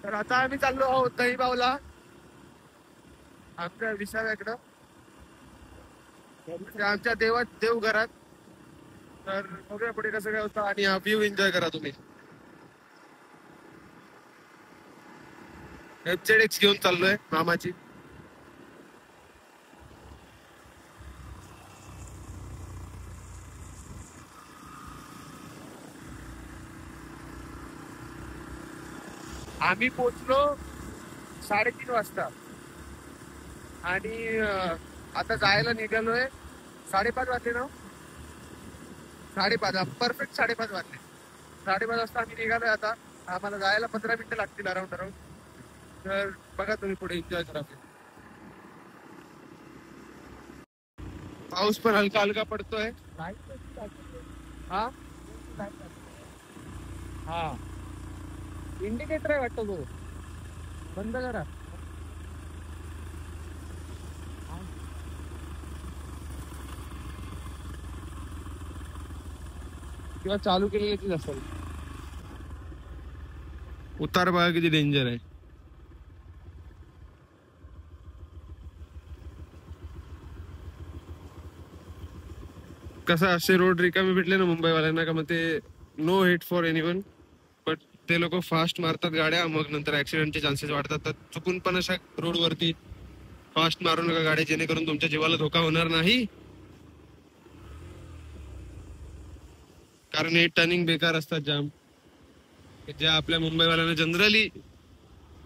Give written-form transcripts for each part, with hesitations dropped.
तर आता आम्ही चाललो आहोत दहीबावला आमच्या विसाव्याकडं म्हणजे आमच्या देवघरात. तर बघूया पुढे कसं काय होतं आणि हा व्ह्यू एन्जॉय करा तुम्ही. FZX घेऊन चाललोय मामाची. आम्ही पोचलो 3:30 वाजता आणि आता जायला निघालोय 5:30 वाजले ना. 5:30 परफेक्ट 5:30 वाजले. 5:30 वाजता आम्ही निघालोय आता. आम्हाला जायला 15 मिनिटं लागतील अराउंड अराउंड. तर बघा तुम्ही पुढे एन्जॉय करा. पाऊस पण हलका हलका पडतोय. हा हा इंडिकेटर आहे वाटतं तो. बंद करा किंवा चालू केलेलीच असेल. उतार बघा किती डेंजर आहे. कसं असे रोड रिकामी भेटले ना मुंबईवाल्यांना का मग ते no hit for anyone. But ते लोक फास्ट मारतात गाड्या मग नंतर ऍक्सिडेंटचे चान्सेस वाढतात. तर चुकून पण अशा रोडवरती फास्ट मारू नका गाड्या जेणेकरून तुमच्या जीवाला धोका होणार नाही. कारण हे टर्निंग बेकार असतात जाम. ज्या आपल्या मुंबईवाल्यांना जनरली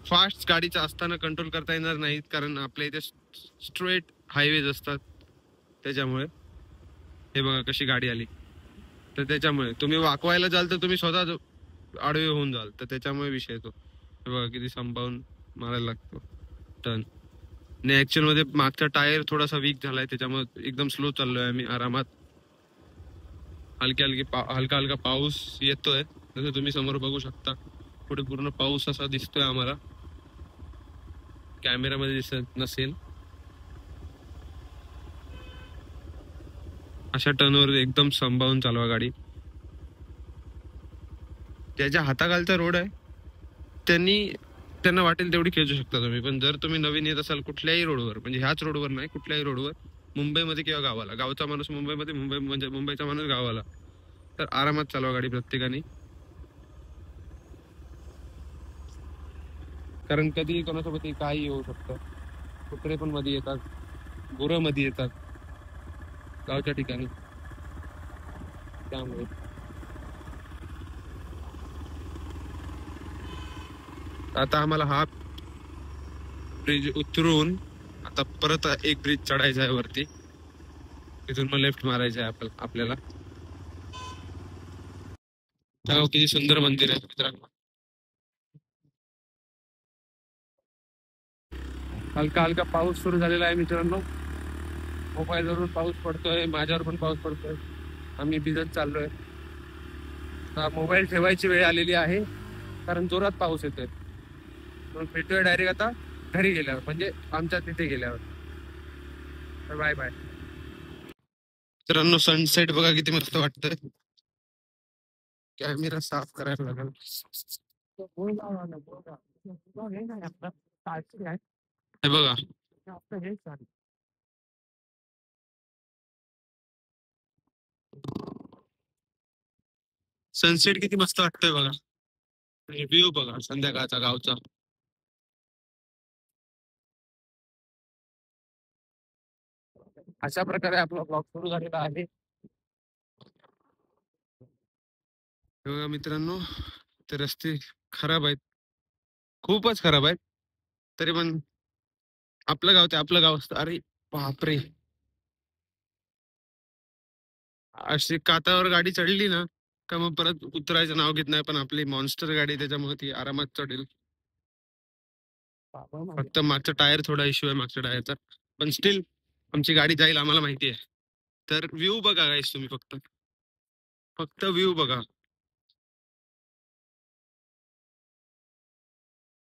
फास्ट गाडीचा असताना कंट्रोल करता येणार नाहीत कारण आपल्या इथे स्ट्रेट हायवेज असतात. त्याच्यामुळे हे बघा कशी गाडी आली. तर त्याच्यामुळे तुम्ही वाकवायला जाल तर तुम्ही स्वतः आडवे होऊन जाल. तर त्याच्यामुळे विषय येतो. हे बघा किती सांभाळून मारायला लागतो टर्न. आणि ऍक्च्युअल मध्ये मागचा टायर थोडासा वीक झालाय त्याच्यामुळे एकदम स्लो चाललोय आम्ही आरामात. हलका हलका पाऊस येतोय जसं तुम्ही समोर बघू शकता. पुढे पूर्ण पाऊस असा दिसतोय आम्हाला. कॅमेरामध्ये दिसत नसेल. अशा टर्नवर एकदम सांभाळून चालवा गाडी. ज्याच्या हाताखालचा रोड आहे त्यांना वाटेल तेवढी खेचू शकता तुम्ही. पण जर तुम्ही नवीन येत असाल कुठल्याही रोडवर म्हणजे ह्याच रोडवर नाही कुठल्याही रोडवर मुंबईमध्ये किंवा गावाला. गावचा माणूस मुंबईमध्ये म्हणजे मुंबईचा माणूस गावाला. तर आरामात चालवा गाडी प्रत्येकाने. कारण कधी कोणासोबत काही होऊ शकतं. कुत्रे पण मध्ये येतात. गुरं मध्ये येतात गावच्या ठिकाणी. त्यामुळे आता आम्हाला हा ब्रिज उतरून आता परत एक ब्रिज चढायचा आहे वरती. तिथून मग लेफ्ट मारायचं आहे आपल्याला. किती सुंदर मंदिर आहे मित्रांनो. हलका हलका पाऊस सुरू झालेला आहे मित्रांनो. मोबाईलवरून पाऊस पडतोय माझ्यावर पण पाऊस पडतोय. आम्ही भिजत चाललोय. मोबाईल ठेवायची वेळ आलेली आहे कारण जोरात पाऊस येतोय. भेटूया डायरेक्ट आता घरी गेल्यावर म्हणजे आमच्या तिथे गेल्यावर. बाय बाय मित्रांनो. सनसेट बघा किती मस्त वाटतंय. कॅमेरा साफ करायला लागेल. हे बघा सनसेट किती मस्त वाटतोय बघा. व्ह्यू बघा संध्याकाळचा गावचा. अशा प्रकारे आपला ब्लॉग सुरू झालेला आहे. बघा मित्रांनो ते रस्ते खराब आहेत. खूपच खराब आहेत. तरी पण आपलं गाव ते आपलं गाव असतं. अरे बापरे. अशी कातावर गाडी चढली ना का मग परत उतरायचं नाव घेत नाही. पण आपली मॉन्स्टर गाडी त्याच्यामुळे ती आरामात चढेल. फक्त मागचा टायर थोडा इश्यू आहे मागच्या टायरचा. पण स्टील आमची गाडी जाईल आम्हाला माहिती आहे. तर व्ह्यू बघा गाईस तुम्ही फक्त फक्त व्ह्यू बघा.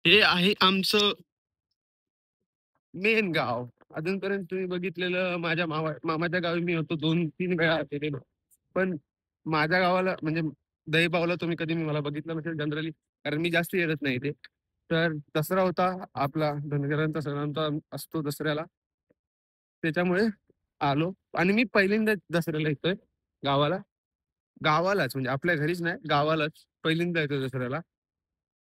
हे आहे आमचं मेन गाव. अजूनपर्यंत तुम्ही बघितलेलं माझ्या मामाच्या गावी मी होतो 2-3 वेळा गेलेलो. पण माझ्या गावाला म्हणजे दहीबावला तुम्ही कधी मला बघितलं नसेल जनरली कारण मी जास्त येत नाही ते. तर दसरा होता आपला धनगरांचा सणांचा असतो दसऱ्याला, त्याच्यामुळे आलो. आणि मी पहिल्यांदा दसऱ्याला येतोय गावाला. गावालाच म्हणजे आपल्या घरीच नाही, गावालाच पहिल्यांदा येतोय दसऱ्याला.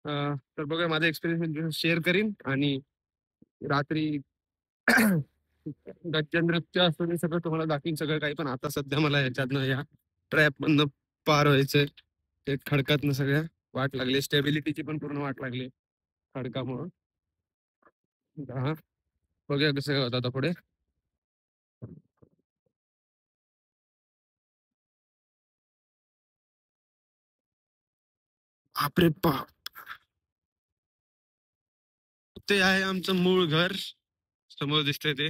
तर बघा माझा एक्सपिरियन्स मी शेअर करीन. आणि रात्री गच्च नृत्य असतं ते सगळं तुम्हाला दाखवीन सगळं काही. पण आता सध्या मला याच्यातनं या ट्रॅप मधनं पार व्हायचंय. ते खडकातनं सगळ्या वाट लागली, स्टेबिलिटीची पण पूर्ण वाट लागली खडकामुळं. हा, बघूया कसं होतं आता पुढे. बापरे बाप, ते आहे आमचं मूळ घर. समोर दिसतंय ते.